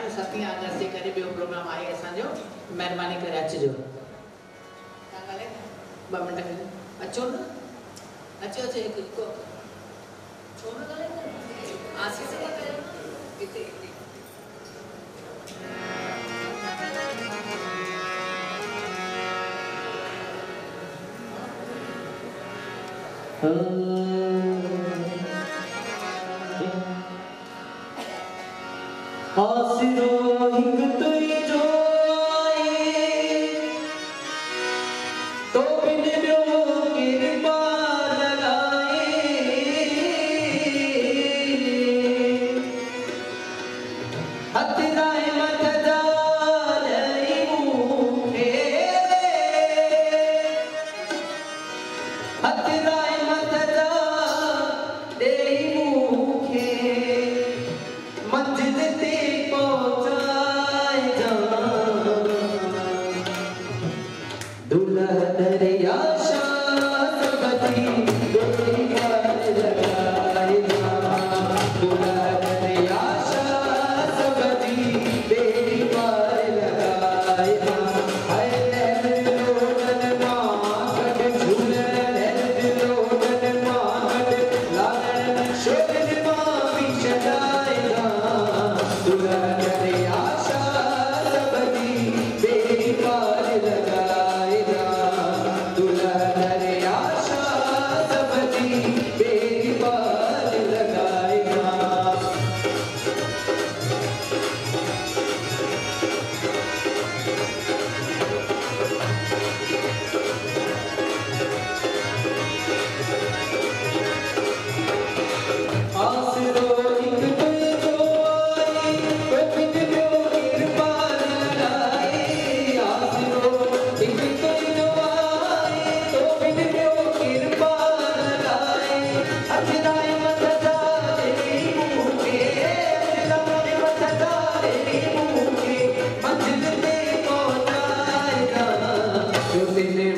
आहिनि 7 अगस्त जे करे ॿियो प्रोग्राम आहे असांजो महिरबानी करे अचिजो। तव्हां ॻाल्हायो 2 मिंट अचो न अचो अचो हिकु छो न ॻाल्हाईंदा आसीस हिते आसिरो हिंग तुई जो आए तो बिन बियो कृपा लगाए हथ राय मथ जाई मुखे हथ राय मथ जाई मुखे मंजिल ते पहुंचाए जा दुल्हन दरिया शासवती गोरी पार लगाए जा दुल्हन दरिया शासवती बेड़ी पार लगाए जा हाय नैन लोटन मांगट झूलन नैन लोटन मांगट लालन शोभन मामी शदाए जा दुल्हन दरिया शासवती बेड़ी पार लगाए जा दुल्हन दरिया शासवती बेड़ी पार लगाए जा आसिरो हिंग तुई जो आए तो बिन बियो कृपा लगाए आसिरो हिंग तुई जो आए तो बिन बियो कृपा लगाए हथ राय मथ जाए मुखे हथ राय मथ जाए मुखे मंजिल ते पहुंचाए जा जो तेरे